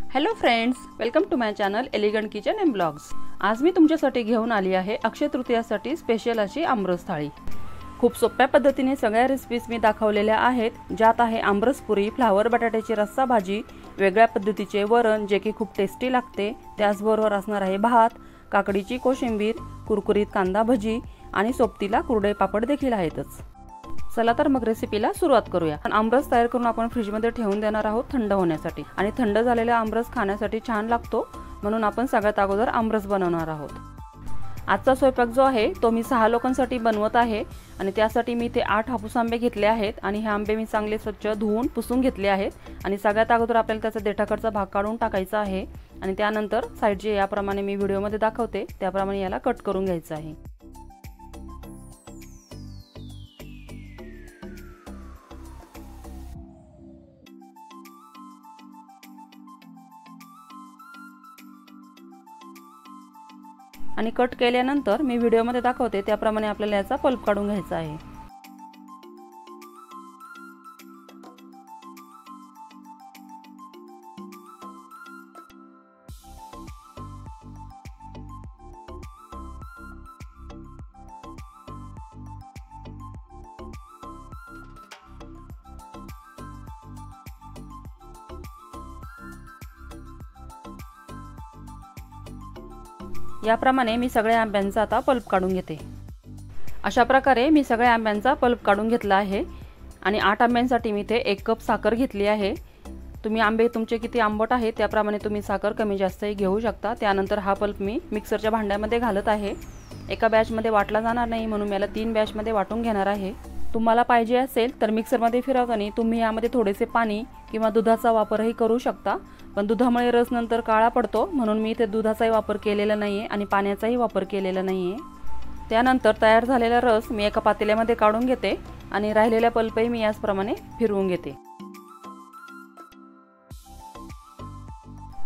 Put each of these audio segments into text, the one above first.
Hello friends, welcome to my channel elegant kitchen and blogs. आज मी तुमच्यासाठी घेऊन आली आहे अक्षय तृतीयासाठी स्पेशल अशी आमरस थाळी। खूप सोप्या पद्धतीने सगळ्या रेसिपीज मी दाखवलेल्या आहेत, ज्यात आहे आमरस पुरी, फ्लावर बटाट्याची रस्सा भाजी, वेगळ्या पद्धतीचे वरण जे की खूप टेस्टी लागते, त्याचबरोबर असणार आहे भात, काकडीची कोशिंबीर, कुरकुरीत कांदा भजी आणि सोबतीला कुरडे पापड देखील आहेतच। चला तर मग रेसिपीला सुरुवात करूया। आमरस तयार करून आपण फ्रीज मध्ये ठेवून देणार आहोत थंड होण्यासाठी, आणि थंड झालेला आमरस खाण्यासाठी छान लागतो, म्हणून आपण सगळ्यात अगोदर आमरस बनवणार आहोत। आजचा स्वयंपाक जो आहे तो मी 6 लोकांसाठी बनवत आहे, आणि त्यासाठी मी इथे 8 हापूस आंबे घेतले आहेत, आणि हे आंबे मी चांगले स्वच्छ धुवून पुसून घेतले आहेत। आणि सगळ्यात अगोदर आपल्याला त्याचा देठाकडचा भाग काढून टाकायचा आहे, आणि त्यानंतर साईडचे याप्रमाणे मी व्हिडिओमध्ये दाखवते त्याप्रमाणे याला कट करून घ्यायचं आहे। आणि कट केल्यानंतर मी व्हिडिओमध्ये दाखवते त्याप्रमाणे आपल्याला याचा पल्प काढून घ्यायचा आहे। याप्रमाणे मी सगळ्या आंब्यांचा आता पल्प काढून घेते। अशा प्रकारे मी सगळ्या आंब्यांचा पल्प काढून घेतला आहे, आणि 8 आंब्यांसाठी मी इथे 1 कप साखर घेतली आहे। तुम्ही आंबे तुमचे किती आंबट आहे त्याप्रमाणे तुम्ही साखर कमी जास्तही घेऊ शकता। त्यानंतर हा पल्प मी मिक्सरच्या भांड्यामध्ये घालत आहे। एका बॅचमध्ये वाटला जाणार नाही, म्हणून मला 3 बॅचमध्ये वाटून घेणार आहे। तुम्हाला पाहिजे असेल तर मिक्सरमध्ये फिरवताना तुम्ही यामध्ये थोडेसे पाणी किंवा दुधाचा वापरही करू शकता, पण दुधामुळे रस नंतर काळा पडतो, म्हणून मी इथे दुधाचाही वापर केलेला नाहीये आणि पाण्याचाही वापर केलेला नाहीये। त्यानंतर तयार झालेला रस मी एका पातेल्यामध्ये काढून घेते, आणि राहिलेला पल्पही मी याचप्रमाणे फिरवून घेते।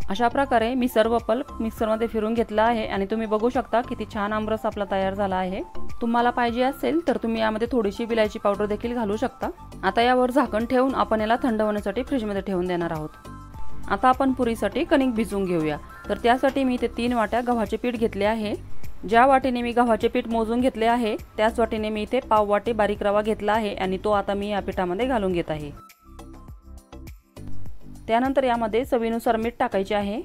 अशा प्रकारे मी सर्व पल्प मिक्सरमध्ये फिरवून घेतला आहे, आणि तुम्ही बघू शकता किती छान आमरस आपला तयार झाला आहे। तुम्हाला पाहिजे असेल तर तुम्ही यामध्ये थोडीशी विलायची पावडर देखील घालू शकता। आता यावर झाकण ठेवून आपण याला थंड होण्यासाठी फ्रीजमध्ये ठेवून देणार आहोत। आता आपण पुरीसाठी कणिक भिजवून घेऊया। तर त्यासाठी मी इथे 3 वाट्या गव्हाचे पीठ घेतले आहे। ज्या वाटीने मी गव्हाचे पीठ मोजून घेतले आहे त्याच वाटीने मी इथे पाव वाटी बारीक रवा घेतला आहे, आणि तो आता मी या पिठामध्ये घालून घेत आहे। त्यानंतर यामध्ये चवीनुसार मीठ टाकायचे आहे।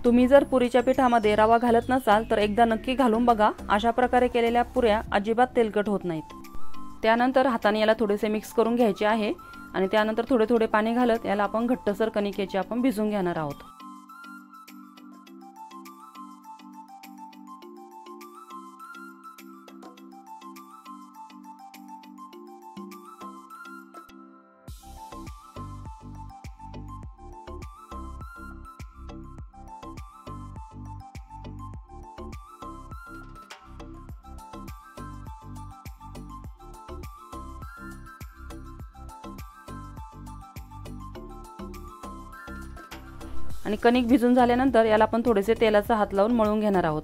तुम्ही जर पुरीच्या पिठामध्ये रवा घालत नसाल तर एकदा नक्की घालून बघा, अशा प्रकारे केलेल्या पुऱ्या अजिबात तेलकट होत नाहीत। त्यानंतर हाताने याला थोडेसे मिक्स करून घ्यायचे आहे, आणि त्यानंतर थोडे थोडे पाणी घालत याला आपण घट्टसर कणिकेचे आपण भिजवून घेणार आहोत। आणि कणिक भिजून झाल्यानंतर याला आपण थोडेसे तेलाचा हात लावून मळून घेणार आहोत।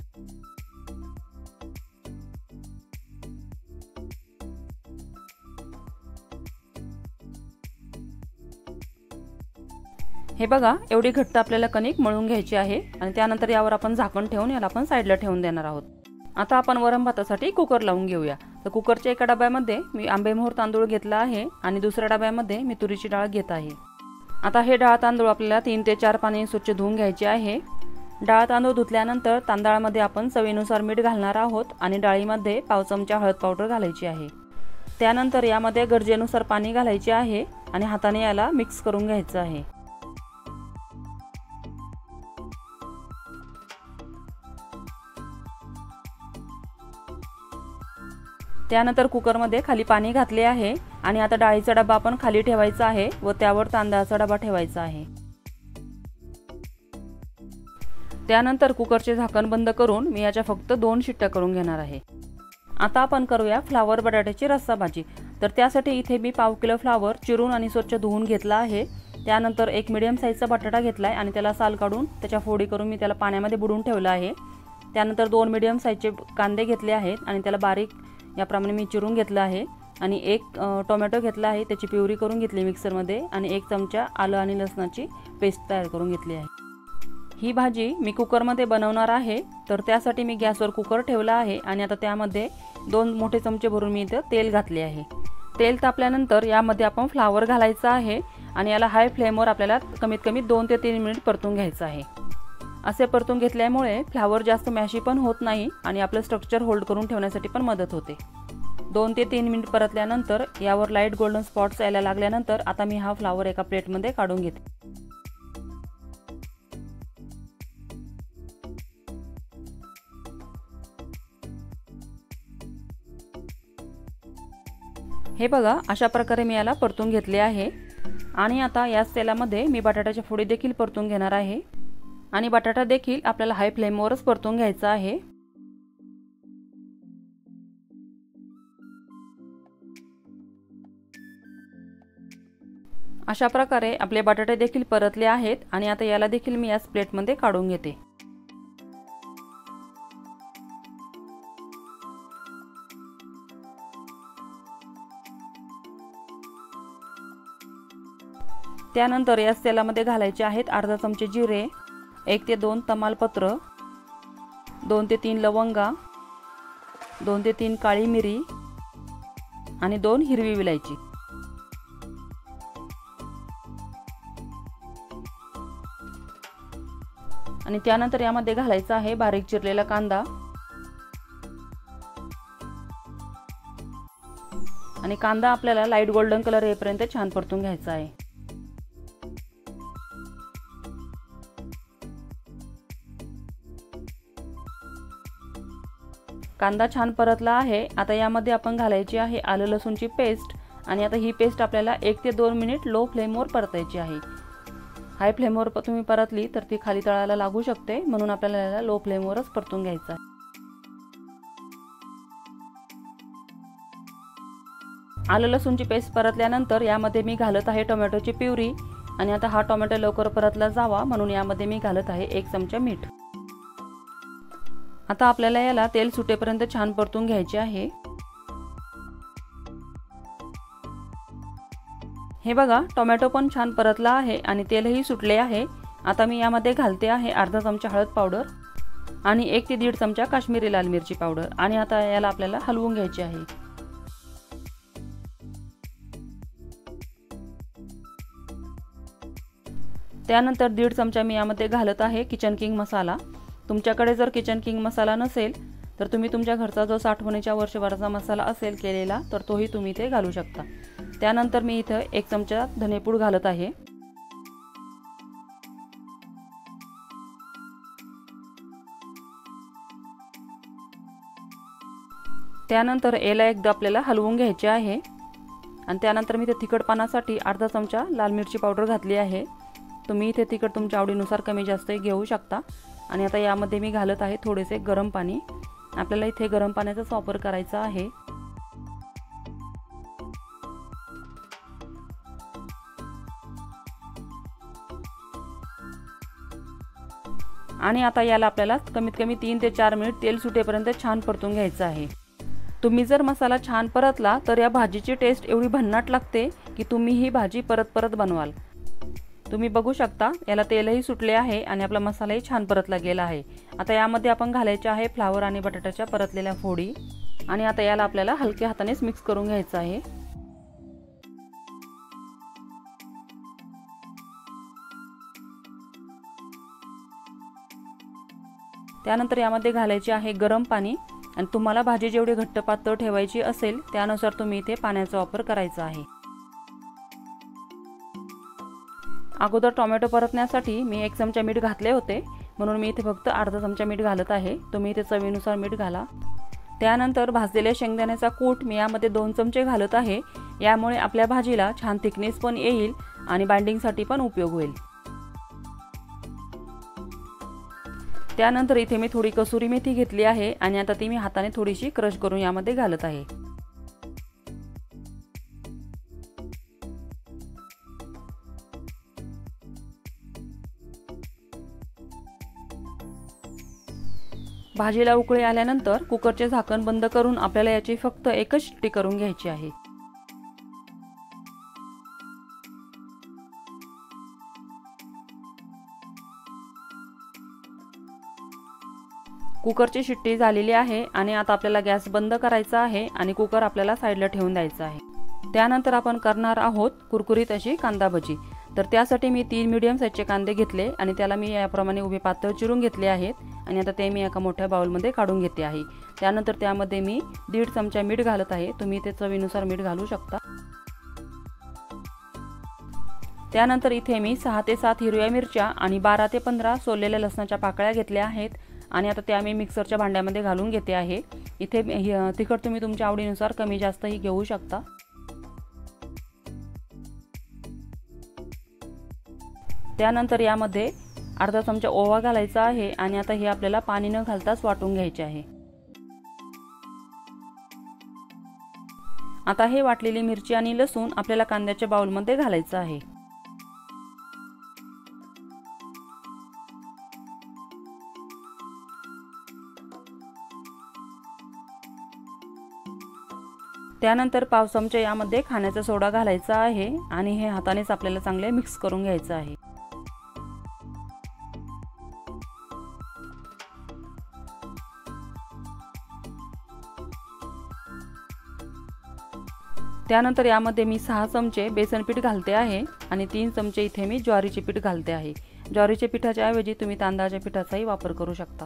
हे बघा, एवढी घट्ट आपल्याला कणिक मळून घ्यायची आहे, आणि त्यानंतर यावर आपण झाकण ठेवून याला आपण साईडला ठेवून देणार आहोत। आता आपण वरण भातासाठी कुकर लावून घेऊया। तर कुकरच्या एका डब्यामध्ये मी आंबेमोहर तांदूळ घेतला आहे, आणि दुसऱ्या डब्यामध्ये मी तुरीची डाळ घेत आहे। आता हे डाळ तांदूळ आपल्याला 3 ते 4 पाणी स्वच्छ धुवून घ्यायचे आहे। डाळ तांदूळ धुतल्यानंतर तांदळामध्ये आपण चवीनुसार मीठ घालणार आहोत, आणि डाळीमध्ये पाव चमचा हळद पावडर घालायची आहे। त्यानंतर यामध्ये गरजेनुसार पाणी घालायचे आहे, आणि हाताने याला मिक्स करून घ्यायचं आहे। त्यानंतर कुकरमध्ये खाली पाणी घातले आहे, आणि आता डाळीचा डबा आपण खाली ठेवायचा आहे, व त्यावर तांदळाचा डबा ठेवायचा आहे। त्यानंतर कुकरचे झाकण बंद करून मी याच्या फक्त 2 शिट्ट्या करून घेणार आहे। आता आपण करूया फ्लावर बटाट्याची रस्सा भाजी। तर त्यासाठी इथे मी पाव किलो फ्लावर चिरून आणि स्वच्छ धुवून घेतला आहे। त्यानंतर एक मीडियम साईजचा बटाटा घेतलाय, आणि त्याला साल काढून त्याच्या फोडी करून मी त्याला पाण्यामध्ये बुडवून ठेवला आहे। त्यानंतर 2 मीडियम साईजचे कांदे घेतले आहेत, आणि त्याला बारीक याप्रमाणे मी चिरून घेतला आहे, आणि एक टोमॅटो घेतला आहे, त्याची प्युरी करून घेतली मिक्सरमध्ये, आणि 1 चमचा आलं आणि लसणाची पेस्ट तयार करून घेतली आहे। ही भाजी मी कुकरमध्ये बनवणार आहे, तर त्यासाठी मी गॅसवर कुकर ठेवला आहे आणि आता त्यामध्ये 2 मोठे चमचे भरून मी इथे तेल घातले आहे। तेल तापल्यानंतर यामध्ये आपण फ्लावर घालायचा आहे आणि याला हाय फ्लेमवर आपल्याला कमीत कमी 2 ते 3 मिनिट परतून घ्यायचं आहे। असे परतून घेतल्यामुळे फ्लावर जास्त मॅशी पण होत नाही आणि आपलं स्ट्रक्चर होल्ड करून ठेवण्यासाठी पण मदत होते। 2 ते 3 मिनिट परतल्यानंतर यावर लाईट गोल्डन स्पॉट्स यायला लागल्यानंतर आता मी हा फ्लावर एका प्लेटमध्ये काढून घेते। हे बघा, अशा प्रकारे मी याला परतून घेतले आहे आणि आता याच तेलामध्ये मी बटाट्याच्या फोडी देखील परतून घेणार आहे आणि बटाटा देखील आपल्याला हाय फ्लेमवरच परतून घ्यायचा आहे। अशा प्रकारे आपले बटाटे देखील परतले आहेत आणि आता याला देखील मी याच प्लेटमध्ये काढून घेते। त्यानंतर याच तेलामध्ये घालायचे आहेत अर्धा चमचे जिरे, 1 ते 2 तमालपत्र, 2 ते 3 लवंगा, 2 ते 3 काळी मिरी आणि 2 हिरवी विलायची। आणि त्यानंतर यामध्ये घालायचा आहे बारीक चिरलेला कांदा आणि कांदा आपल्याला लाईट गोल्डन कलर येईपर्यंत छान परतून घ्यायचा आहे। कांदा छान परतला आहे। आता यामध्ये आपण घालायची आहे आलं लसूणची पेस्ट आणि आता ही पेस्ट आपल्याला 1 ते 2 मिनिट लो फ्लेमवर परतायची आहे। हाय फ्लेमवर तुम्ही परतली तर ती खाली तळाला लागू शकते, म्हणून आपल्याला याला लो फ्लेमवरच परतून घ्यायचं आहे। आलं लसूणची पेस्ट परतल्यानंतर यामध्ये मी घालत आहे टोमॅटोची प्युरी आणि आता हा टोमॅटो लवकर परतला जावा म्हणून यामध्ये मी घालत आहे 1 चमचा मीठ। आता आपल्याला याला तेल सुटेपर्यंत छान परतून घ्यायचे आहे। हे बघा, टोमॅटो पण छान परतला आहे आणि तेलही सुटले आहे। आता मी यामध्ये घालते आहे अर्धा चमचा हळद पावडर आणि 1 ते 1.5 चमचा काश्मीरी लाल मिरची पावडर आणि आता याला आपल्याला हलवून घ्यायचे आहे। त्यानंतर 1.5 चमचा मी यामध्ये घालत आहे किचन किंग मसाला। तुमच्याकडे जर किचन किंग मसाला नसेल तर तुम्ही तुमच्या घरचा जो साठवणीच्या वर्षभराचा मसाला असेल केलेला तर तोही तुम्ही इथे घालू शकता। त्यानंतर मी इथे 1 चमचा धनेपूड घालत आहे। त्यानंतर याला एकदा आपल्याला हलवून घ्यायचे आहे आणि त्यानंतर मी इथे तिखटपणासाठी अर्धा चमचा लाल मिरची पावडर घातली आहे। तुम्ही इथे तिखट तुमच्या आवडीनुसार कमी जास्त घेऊ शकता आणि आता यामध्ये मी घालत आहे थोडेसे गरम पाणी। आपल्याला इथे गरम पाण्याचाच वापर करायचा आहे। आणि आता याला आपल्याला कमीत कमी 3 ते 4 मिनिट तेल सुटेपर्यंत छान परतून घ्यायचं आहे। तुम्ही जर मसाला छान परतला तर या भाजीची टेस्ट एवढी भन्नाट लागते की तुम्ही ही भाजी परत परत बनवाल। तुम्ही बघू शकता याला तेलही सुटले आहे आणि आपला मसालाही छान परतला गेला आहे। आता यामध्ये आपण घालायचे आहे फ्लावर आणि बटाट्याच्या परतलेल्या फोडी आणि आता याला आपल्याला हलक्या हातानेच मिक्स करून घ्यायचं आहे। त्यानंतर यामध्ये घालायचे आहे गरम पाणी आणि तुम्हाला भाजी जेवढी घट्ट पातळ ठेवायची असेल त्यानुसार तुम्ही इथे पाण्याचा वापर करायचा आहे। अगोदर टोमॅटो परतण्यासाठी मी 1 चमचा मीठ घातले होते, म्हणून मी इथे फक्त अर्धा चमचा मीठ घालत आहे। तुम्ही इथे चवीनुसार मीठ घाला। त्यानंतर भाजलेल्या शेंगदाण्याचा कूट मी यामध्ये 2 चमचे घालत आहे। यामुळे आपल्या भाजीला छान थिकनेस पण येईल आणि बाइंडिंगसाठी पण उपयोग होईल। त्यानंतर इथे मी थोडी कसुरी मेथी घेतली आहे आणि आता ती मी हाताने थोडीशी क्रश करून यामध्ये घालत आहे। भाजीला उकळी आल्यानंतर कुकरचे झाकण बंद करून आपल्याला याची फक्त एकच शिट्टी करून घ्यायची आहे। कुकरची शिट्टी झालेली आहे आणि आता आपल्याला गॅस बंद करायचा आहे आणि कुकर आपल्याला साईडला ठेवून द्यायचा आहे। त्यानंतर आपण करणार आहोत कुरकुरीत अशी कांदा भजी। तर त्यासाठी मी 3 मीडियम साईजचे कांदे घेतले आणि त्याला मी याप्रमाणे उभे पातळ चिरून घेतले आहेत आणि आता ते मी एका मोठ्या बाउलमध्ये काढून घेते आहे। त्यानंतर त्यामध्ये मी 1.5 चमचा मीठ घालत आहे, तुम्ही ते चवीनुसार मीठ घालू शकता। त्यानंतर इथे मी 6 ते 7 हिरव्या मिरच्या आणि 12 ते 15 सोललेल्या लसणाच्या पाकळ्या घेतल्या आहेत आणि आता त्या मी मिक्सरच्या भांड्यामध्ये घालून घेते आहे। इथे तिखट तुम्ही तुमच्या आवडीनुसार कमी जास्तही घेऊ शकता। त्यानंतर यामध्ये अर्धा चमचा ओवा घालायचा आहे आणि आता हे आपल्याला पाणी न घालताच वाटून घ्यायचे आहे। आता हे वाटलेली मिरची आणि लसूण आपल्याला कांद्याच्या बाउलमध्ये घालायचं आहे। त्यानंतर पाव चमचा यामध्ये खाण्याचा सोडा घालायचा आहे आणि हे हातानेच आपल्याला चांगले मिक्स करून घ्यायचं आहे। त्यानंतर यामध्ये मी 6 चमचे बेसन पीठ घालते आहे आणि 3 चमचे इथे मी ज्वारीचे पीठ घालते आहे। ज्वारीच्या पिठाच्या ऐवजी तुम्ही तांदळाच्या पिठाचाही वापर करू शकता।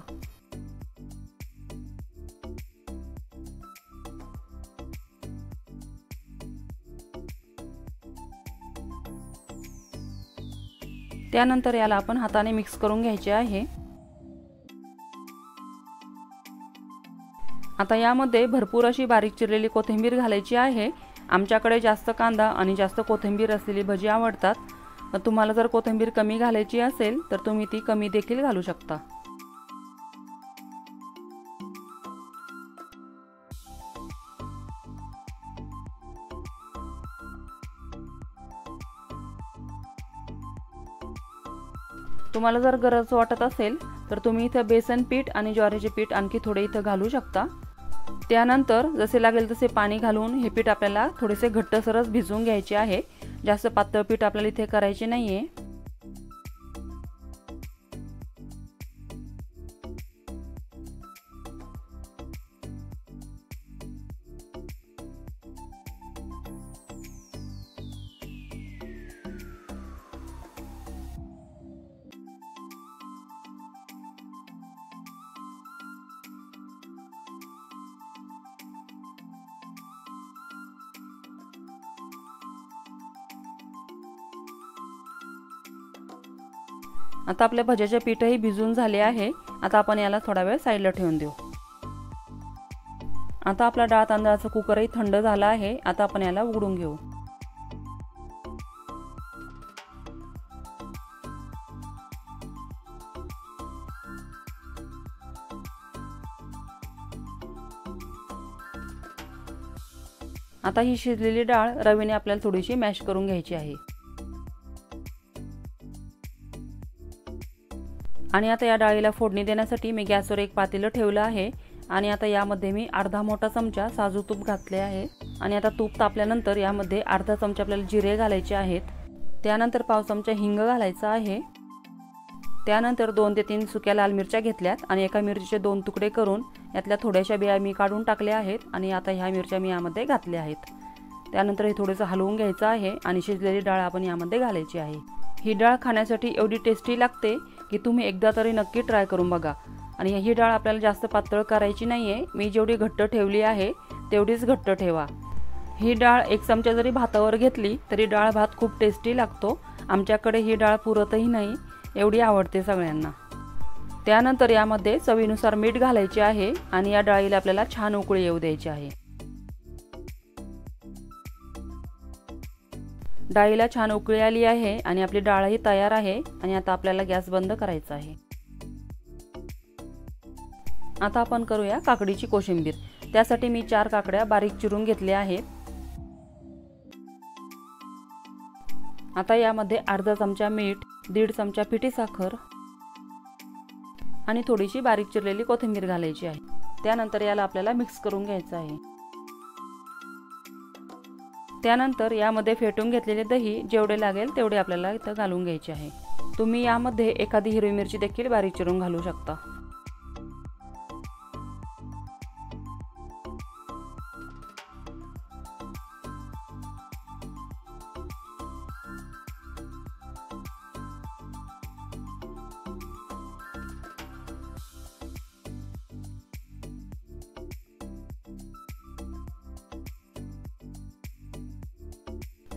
त्यानंतर याला आपण हाताने मिक्स करून घ्यायचे आहे। आता यामध्ये भरपूर अशी बारीक चिरलेली कोथिंबीर घालायची आहे। आमच्याकडे जास्त कांदा आणि जास्त कोथिंबीर असलेली भजी आवडतात। तुम्हाला जर कोथिंबीर कमी घालायची असेल तर तुम्ही ती कमी देखील घालू शकता। तुम्हाला जर गरज वाटत असेल तर तुम्ही इथे बेसन पीठ आणि ज्वारीचे पीठ आणखी थोडे इथे घालू शकता। त्यानंतर जसे लागेल तसे पाणी घालून हे पीठ आपल्याला थोडेसे घट्टसरच भिजवून घ्यायचे आहे। जास्त पातळ पीठ आपल्याला इथे करायचे नाहीये। आता आपल्या भज्याचे पीठही भिजून झाले आहे। आता आपण याला थोडा वेळ साईडला ठेवून देऊ। आता आपला डाळ तांदळाचा कुकरही थंड झाला आहे। आता आपण याला उघडून घेऊ। आता ही शिजलेली डाळ रवीने आपल्याला थोडीशी मॅश करून घ्यायची आहे आणि आता या डाळीला फोडणी देण्यासाठी मी गॅसवर एक पातेलं ठेवलं आहे आणि आता यामध्ये मी अर्धा मोठा चमचा साजूक तूप घातले आहे आणि आता तूप तापल्यानंतर यामध्ये अर्धा चमचा आपल्याला जिरे घालायचे आहेत। त्यानंतर पाव चमचा हिंग घालायचा आहे। त्यानंतर 2 ते 3 सुक्या लाल मिरच्या घेतल्यात आणि एका मिरचीचे 2 तुकडे करून यातल्या थोड्याशा बिया मी काढून टाकल्या आहेत आणि आता ह्या मिरच्या मी यामध्ये घातल्या आहेत। त्यानंतर हे थोडेसे हलवून घ्यायचं आहे आणि शिजलेली डाळ आपण यामध्ये घालायची आहे। ही डाळ खाण्यासाठी एवढी टेस्टी लागते की तुम्ही एकदा तरी नक्की ट्राय करून बघा। आणि ही डाळ आपल्याला जास्त पातळ करायची नाहीये, मी जेवढी घट्ट ठेवली आहे तेवढीच घट्ट ठेवा। ही डाळ 1 चमचा जरी भातावर घेतली तरी डाळ भात खूप टेस्टी लागतो। आमच्याकडे ही डाळ पुरतही नाही, एवढी आवडते सगळ्यांना। त्यानंतर यामध्ये चवीनुसार मीठ घालायचे आहे आणि या डाळीला आपल्याला छान उकळी येऊ द्यायची आहे। डाळीला छान उकळी आली आहे आणि आपली डाळही तयार आहे आणि आता आपल्याला गॅस बंद करायचा आहे। आता आपण करूया काकडीची कोशिंबीर। त्यासाठी मी 4 काकड्या बारीक चिरून घेतल्या आहेत। आता यामध्ये अर्धा चमचा मीठ, 1.5 चमचा पिठी साखर आणि थोडीशी बारीक चिरलेली कोथिंबीर घालायची आहे। त्यानंतर याला आपल्याला मिक्स करून घ्यायचं आहे। त्यानंतर यामध्ये फेटून घेतलेले दही जेवढे लागेल तेवढे आपल्याला इथं घालून घ्यायचे आहे। तुम्ही यामध्ये एखादी हिरवी मिरची देखील बारीक चिरून घालू शकता।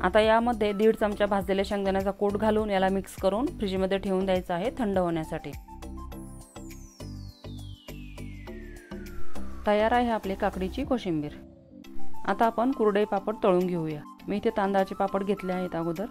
आता यामध्ये 1.5 चमचा भाजलेल्या शेंगदाण्याचा कूट घालून याला मिक्स करून फ्रीजमध्ये ठेवून द्यायचं आहे थंड होण्यासाठी। तयार आहे आपली काकडीची कोशिंबीर। आता आपण कुरडई पापड तळून घेऊया। मी इथे तांदळाचे पापड घेतले आहेत अगोदर।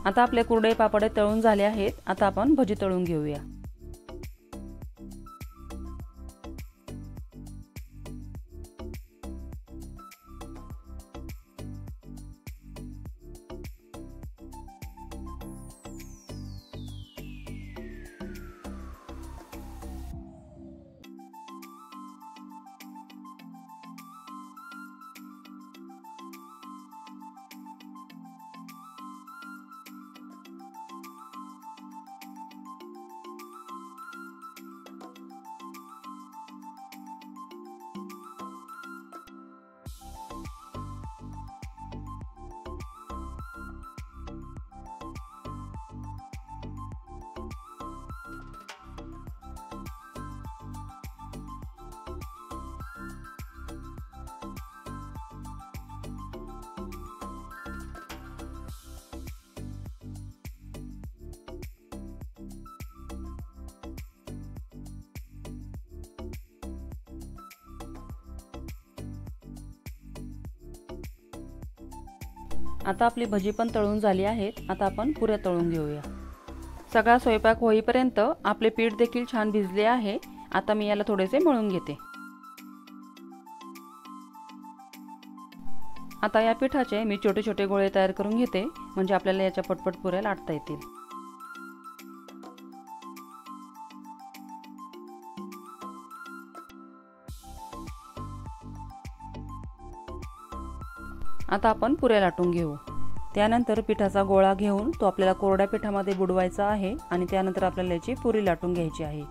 आता आपले कुरडई पापड तळून झाले आहेत। आता आपण भजी तळून घेऊया। आता आपली भजी पण तळून झाली आहेत। आता आपण पुऱ्या तळून घेऊया। सगळा स्वयंपाक होईपर्यंत आपले पीठ देखील छान भिजले आहे। आता मी याला थोडेसे मळून घेते। आता या पिठाचे मी छोटे छोटे गोळे तयार करून घेते, म्हणजे आपल्याला याच्या पटपट पुऱ्या लाटता येतील। आता आपण पुऱ्या लाटून घेऊ। त्यानंतर पिठाचा गोळा घेऊन तो आपल्याला कोरड्या पिठामध्ये बुडवायचा आहे आणि त्यानंतर आपल्याला याची पुरी लाटून घ्यायची आहे।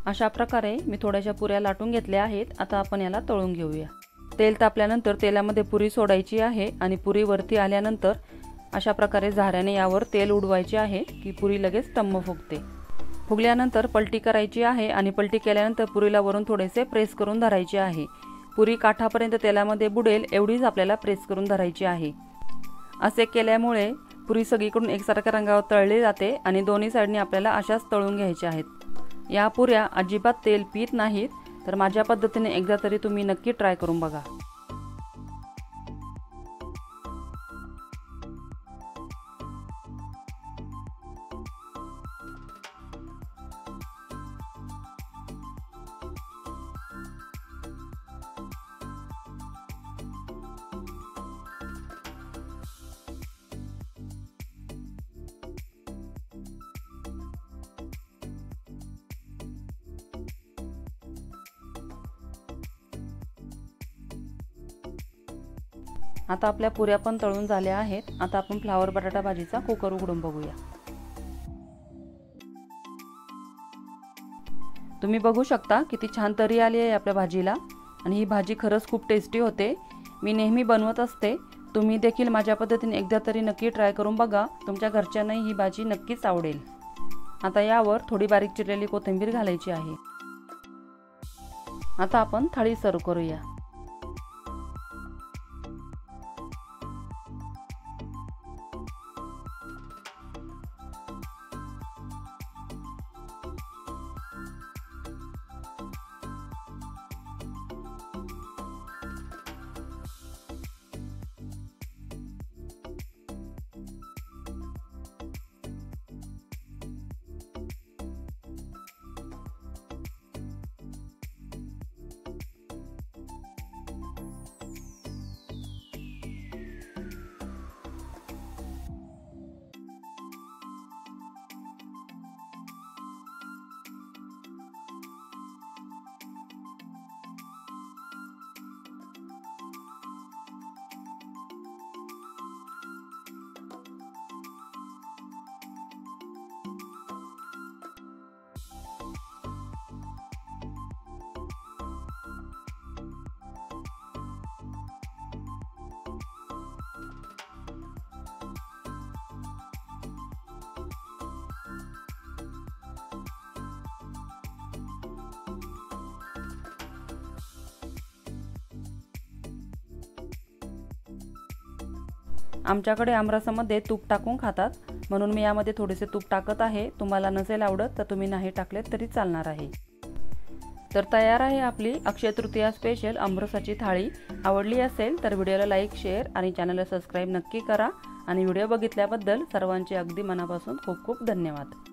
अशा प्रकारे मी थोड्याशा पुऱ्या लाटून घेतल्या आहेत। आता आपण याला तळून घेऊया। तेल तापल्यानंतर तेलामध्ये पुरी सोडायची आहे आणि पुरी वरती आल्यानंतर अशा प्रकारे झाऱ्याने यावर तेल उडवायचे आहे की पुरी लगेच टम्म फुगते। फुगल्यानंतर पलटी करायची आहे आणि पलटी केल्यानंतर पुरीला वरून थोडेसे प्रेस करून धरायचे आहे। पुरी काठापर्यंत तेलामध्ये बुडेल एवढीच आपल्याला प्रेस करून धरायची आहे। असे केल्यामुळे पुरी सगळीकडून एकसारख्या रंगावर तळली जाते आणि दोन्ही साइडनी आपल्याला अशाच तळून घ्यायच्या आहेत। या पुऱ्या अजिबात तेल पीत नाहीत, तर माझ्या पद्धतीने एकदा तरी तुम्ही नक्की ट्राय करून बघा। आता आपल्या पुऱ्या पण तळून झाल्या आहेत। आता आपण फ्लावर बटाटा भाजीचा कुकर उघडून बघूया। तुम्ही बघू शकता किती छान तरी आली आहे आपल्या भाजीला आणि ही भाजी खरंच खूप टेस्टी होते। मी नेहमी बनवत असते, तुम्ही देखील माझ्या पद्धतीने एकदा तरी नक्की ट्राय करून बघा, तुमच्या घरच्यांनाही ही भाजी नक्कीच आवडेल। आता यावर थोडी बारीक चिरलेली कोथिंबीर घालायची आहे। आता आपण थाळी सर्व करूया। आमच्याकडे आमरसामध्ये तूप टाकून खातात, म्हणून मी यामध्ये थोडेसे तूप टाकत आहे। तुम्हाला नसेल आवडत तर तुम्ही नाही टाकले तरी चालणार आहे। तर तयार आहे आपली अक्षय तृतीया स्पेशल आमरसाची थाळी। आवडली असेल तर व्हिडिओला लाईक, शेअर आणि चॅनलला सबस्क्राईब नक्की करा आणि व्हिडिओ बघितल्याबद्दल सर्वांचे अगदी मनापासून खूप खूप धन्यवाद।